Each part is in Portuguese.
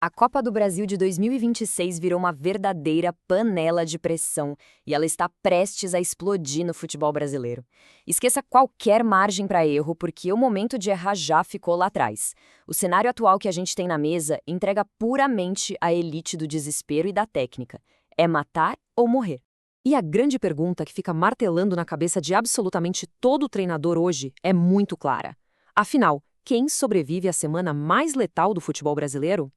A Copa do Brasil de 2026 virou uma verdadeira panela de pressão e ela está prestes a explodir no futebol brasileiro. Esqueça qualquer margem para erro, porque o momento de errar já ficou lá atrás. O cenário atual que a gente tem na mesa entrega puramente a elite do desespero e da técnica. É matar ou morrer. E a grande pergunta que fica martelando na cabeça de absolutamente todo treinador hoje é muito clara. Afinal, quem sobrevive à semana mais letal do futebol brasileiro?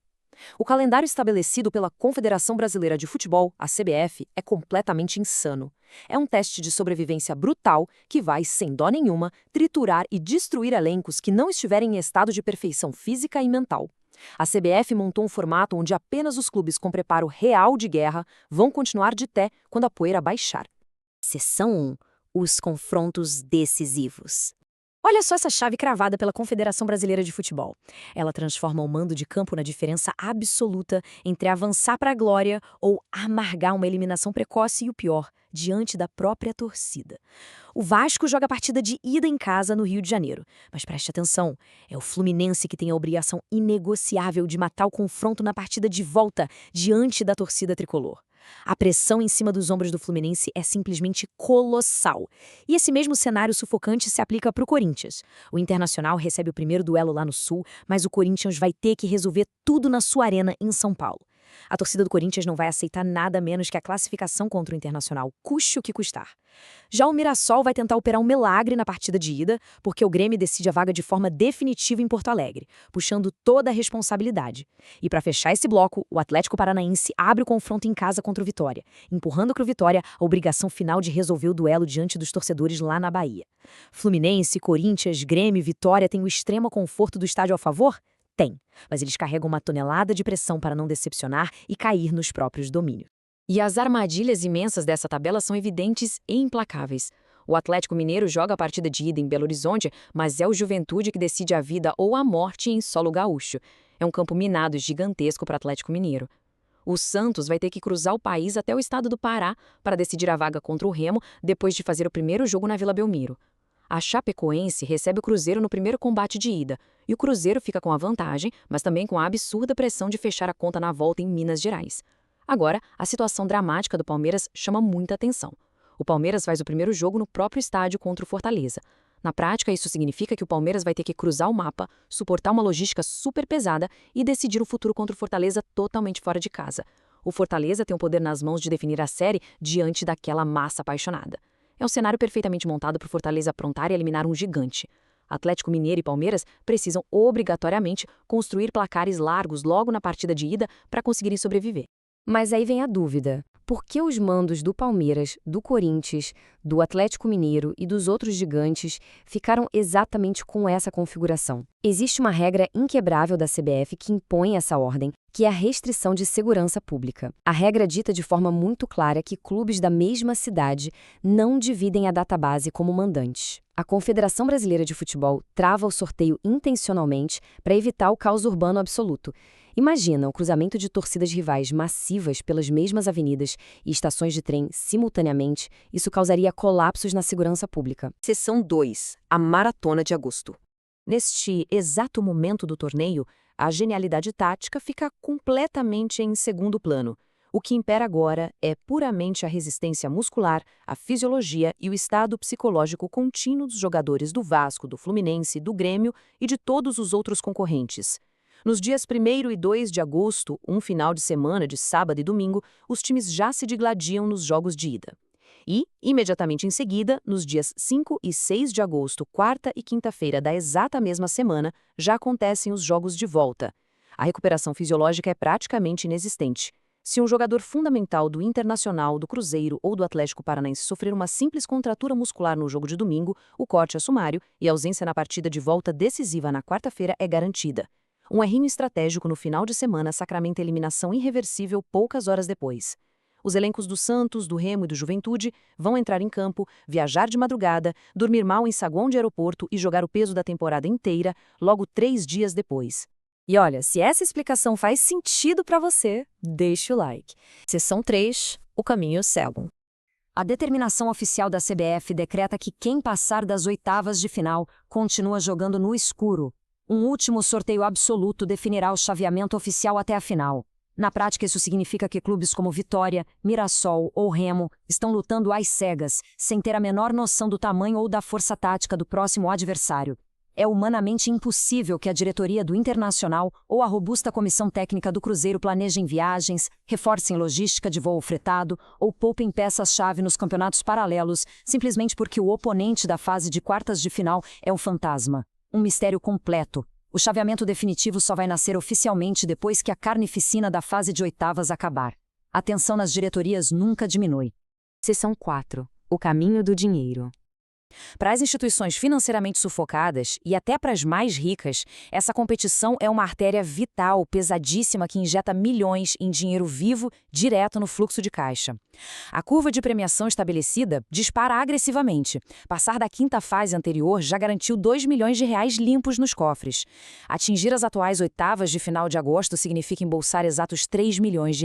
O calendário estabelecido pela Confederação Brasileira de Futebol, a CBF, é completamente insano. É um teste de sobrevivência brutal que vai, sem dó nenhuma, triturar e destruir elencos que não estiverem em estado de perfeição física e mental. A CBF montou um formato onde apenas os clubes com preparo real de guerra vão continuar de pé quando a poeira baixar. Seção 1. Os confrontos decisivos. Olha só essa chave cravada pela Confederação Brasileira de Futebol. Ela transforma o mando de campo na diferença absoluta entre avançar para a glória ou amargar uma eliminação precoce e o pior, diante da própria torcida. O Vasco joga a partida de ida em casa no Rio de Janeiro. Mas preste atenção, é o Fluminense que tem a obrigação inegociável de matar o confronto na partida de volta, diante da torcida tricolor. A pressão em cima dos ombros do Fluminense é simplesmente colossal. E esse mesmo cenário sufocante se aplica para o Corinthians. O Internacional recebe o primeiro duelo lá no Sul, mas o Corinthians vai ter que resolver tudo na sua arena em São Paulo. A torcida do Corinthians não vai aceitar nada menos que a classificação contra o Internacional, custe o que custar. Já o Mirassol vai tentar operar um milagre na partida de ida, porque o Grêmio decide a vaga de forma definitiva em Porto Alegre, puxando toda a responsabilidade. E para fechar esse bloco, o Atlético Paranaense abre o confronto em casa contra o Vitória, empurrando para o Vitória a obrigação final de resolver o duelo diante dos torcedores lá na Bahia. Fluminense, Corinthians, Grêmio e Vitória têm o extremo conforto do estádio a favor? Tem, mas eles carregam uma tonelada de pressão para não decepcionar e cair nos próprios domínios. E as armadilhas imensas dessa tabela são evidentes e implacáveis. O Atlético Mineiro joga a partida de ida em Belo Horizonte, mas é o Juventude que decide a vida ou a morte em solo gaúcho. É um campo minado gigantesco para o Atlético Mineiro. O Santos vai ter que cruzar o país até o estado do Pará para decidir a vaga contra o Remo, depois de fazer o primeiro jogo na Vila Belmiro. A Chapecoense recebe o Cruzeiro no primeiro combate de ida, e o Cruzeiro fica com a vantagem, mas também com a absurda pressão de fechar a conta na volta em Minas Gerais. Agora, a situação dramática do Palmeiras chama muita atenção. O Palmeiras faz o primeiro jogo no próprio estádio contra o Fortaleza. Na prática, isso significa que o Palmeiras vai ter que cruzar o mapa, suportar uma logística super pesada e decidir o futuro contra o Fortaleza totalmente fora de casa. O Fortaleza tem o poder nas mãos de definir a série diante daquela massa apaixonada. É um cenário perfeitamente montado para o Fortaleza aprontar e eliminar um gigante. Atlético Mineiro e Palmeiras precisam obrigatoriamente construir placares largos logo na partida de ida para conseguirem sobreviver. Mas aí vem a dúvida. Por que os mandos do Palmeiras, do Corinthians, do Atlético Mineiro e dos outros gigantes ficaram exatamente com essa configuração? Existe uma regra inquebrável da CBF que impõe essa ordem, que é a restrição de segurança pública. A regra dita de forma muito clara que clubes da mesma cidade não dividem a database como mandantes. A Confederação Brasileira de Futebol trava o sorteio intencionalmente para evitar o caos urbano absoluto. Imagina o cruzamento de torcidas rivais massivas pelas mesmas avenidas e estações de trem simultaneamente. Isso causaria colapsos na segurança pública. Seção 2. A Maratona de Agosto. Neste exato momento do torneio, a genialidade tática fica completamente em segundo plano. O que impera agora é puramente a resistência muscular, a fisiologia e o estado psicológico contínuo dos jogadores do Vasco, do Fluminense, do Grêmio e de todos os outros concorrentes. Nos dias 1º e 2 de agosto, um final de semana de sábado e domingo, os times já se digladiam nos jogos de ida. E, imediatamente em seguida, nos dias 5 e 6 de agosto, quarta e quinta-feira da exata mesma semana, já acontecem os jogos de volta. A recuperação fisiológica é praticamente inexistente. Se um jogador fundamental do Internacional, do Cruzeiro ou do Atlético Paranaense sofrer uma simples contratura muscular no jogo de domingo, o corte é sumário e a ausência na partida de volta decisiva na quarta-feira é garantida. Um errinho estratégico no final de semana sacramenta a eliminação irreversível poucas horas depois. Os elencos do Santos, do Remo e do Juventude vão entrar em campo, viajar de madrugada, dormir mal em saguão de aeroporto e jogar o peso da temporada inteira logo 3 dias depois. E olha, se essa explicação faz sentido para você, deixa o like. Seção 3. O caminho cego. A determinação oficial da CBF decreta que quem passar das oitavas de final continua jogando no escuro. Um último sorteio absoluto definirá o chaveamento oficial até a final. Na prática, isso significa que clubes como Vitória, Mirassol ou Remo estão lutando às cegas, sem ter a menor noção do tamanho ou da força tática do próximo adversário. É humanamente impossível que a diretoria do Internacional ou a robusta comissão técnica do Cruzeiro planejem viagens, reforcem logística de voo fretado ou poupem peças-chave nos campeonatos paralelos, simplesmente porque o oponente da fase de quartas de final é um fantasma. Um mistério completo. O chaveamento definitivo só vai nascer oficialmente depois que a carnificina da fase de oitavas acabar. A tensão nas diretorias nunca diminui. Seção 4. O caminho do dinheiro. Para as instituições financeiramente sufocadas e até para as mais ricas, essa competição é uma artéria vital, pesadíssima, que injeta milhões em dinheiro vivo direto no fluxo de caixa. A curva de premiação estabelecida dispara agressivamente. Passar da quinta fase anterior já garantiu R$2 milhões limpos nos cofres. Atingir as atuais oitavas de final de agosto significa embolsar exatos R$3 milhões.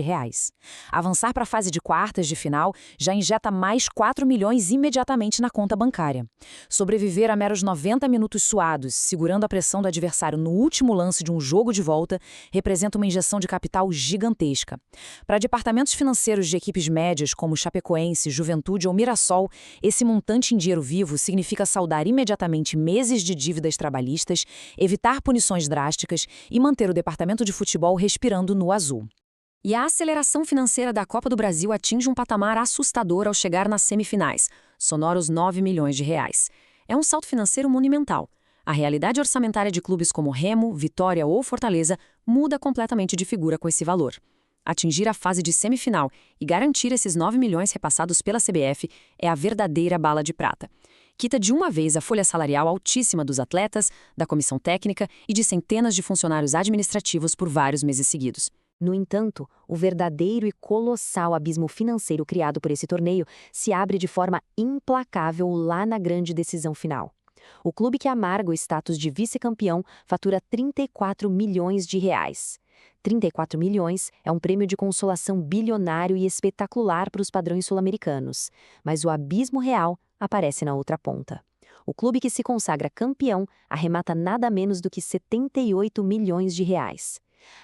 Avançar para a fase de quartas de final já injeta mais R$4 milhões imediatamente na conta bancária. Sobreviver a meros 90 minutos suados, segurando a pressão do adversário no último lance de um jogo de volta, representa uma injeção de capital gigantesca. Para departamentos financeiros de equipes médias, como Chapecoense, Juventude ou Mirassol, esse montante em dinheiro vivo significa saldar imediatamente meses de dívidas trabalhistas, evitar punições drásticas e manter o departamento de futebol respirando no azul. E a aceleração financeira da Copa do Brasil atinge um patamar assustador ao chegar nas semifinais, sonoros R$9 milhões. É um salto financeiro monumental. A realidade orçamentária de clubes como Remo, Vitória ou Fortaleza muda completamente de figura com esse valor. Atingir a fase de semifinal e garantir esses R$9 milhões repassados pela CBF é a verdadeira bala de prata. Quita de uma vez a folha salarial altíssima dos atletas, da comissão técnica e de centenas de funcionários administrativos por vários meses seguidos. No entanto, o verdadeiro e colossal abismo financeiro criado por esse torneio se abre de forma implacável lá na grande decisão final. O clube que amarga o status de vice-campeão fatura R$34 milhões. 34 milhões é um prêmio de consolação bilionário e espetacular para os padrões sul-americanos, mas o abismo real aparece na outra ponta. O clube que se consagra campeão arremata nada menos do que R$78 milhões.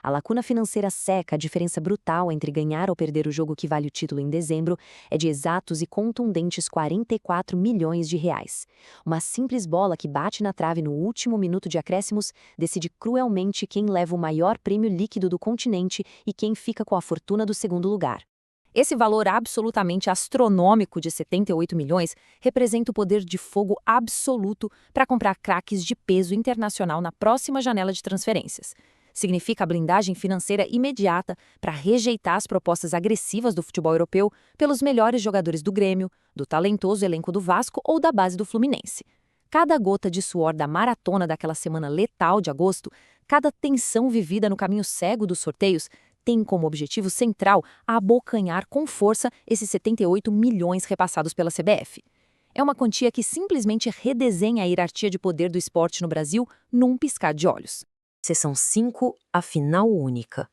A lacuna financeira seca, a diferença brutal entre ganhar ou perder o jogo que vale o título em dezembro, é de exatos e contundentes R$44 milhões. Uma simples bola que bate na trave no último minuto de acréscimos decide cruelmente quem leva o maior prêmio líquido do continente e quem fica com a fortuna do segundo lugar. Esse valor absolutamente astronômico de 78 milhões representa o poder de fogo absoluto para comprar craques de peso internacional na próxima janela de transferências. Significa a blindagem financeira imediata para rejeitar as propostas agressivas do futebol europeu pelos melhores jogadores do Grêmio, do talentoso elenco do Vasco ou da base do Fluminense. Cada gota de suor da maratona daquela semana letal de agosto, cada tensão vivida no caminho cego dos sorteios, tem como objetivo central abocanhar com força esses 78 milhões repassados pela CBF. É uma quantia que simplesmente redesenha a hierarquia de poder do esporte no Brasil num piscar de olhos. Seção 5. A final única.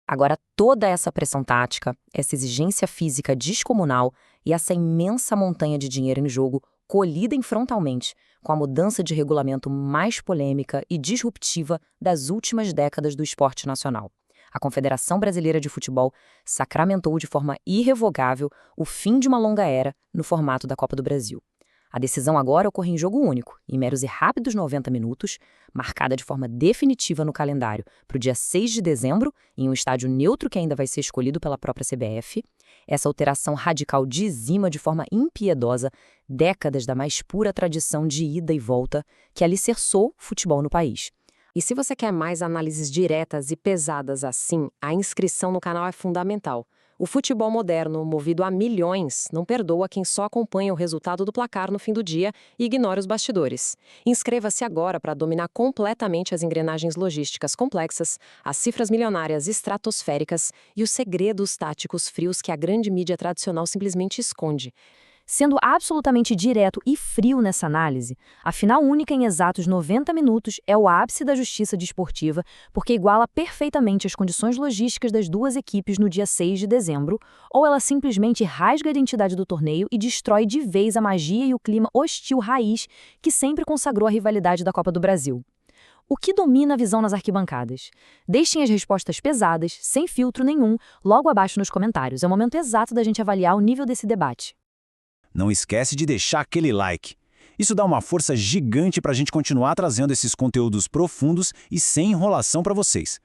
Agora, toda essa pressão tática, essa exigência física descomunal e essa imensa montanha de dinheiro em jogo colidem frontalmente com a mudança de regulamento mais polêmica e disruptiva das últimas décadas do esporte nacional. A Confederação Brasileira de Futebol sacramentou de forma irrevogável o fim de uma longa era no formato da Copa do Brasil. A decisão agora ocorre em jogo único, em meros e rápidos 90 minutos, marcada de forma definitiva no calendário para o dia 6 de dezembro, em um estádio neutro que ainda vai ser escolhido pela própria CBF. Essa alteração radical dizima de forma impiedosa décadas da mais pura tradição de ida e volta que alicerçou o futebol no país. E se você quer mais análises diretas e pesadas assim, a inscrição no canal é fundamental. O futebol moderno, movido a milhões, não perdoa quem só acompanha o resultado do placar no fim do dia e ignora os bastidores. Inscreva-se agora para dominar completamente as engrenagens logísticas complexas, as cifras milionárias estratosféricas e os segredos táticos frios que a grande mídia tradicional simplesmente esconde. Sendo absolutamente direto e frio nessa análise, a final única em exatos 90 minutos é o ápice da justiça desportiva, porque iguala perfeitamente as condições logísticas das duas equipes no dia 6 de dezembro, ou ela simplesmente rasga a identidade do torneio e destrói de vez a magia e o clima hostil raiz que sempre consagrou a rivalidade da Copa do Brasil. O que domina a visão nas arquibancadas? Deixem as respostas pesadas, sem filtro nenhum, logo abaixo nos comentários. É o momento exato da gente avaliar o nível desse debate. Não esquece de deixar aquele like. Isso dá uma força gigante para a gente continuar trazendo esses conteúdos profundos e sem enrolação para vocês.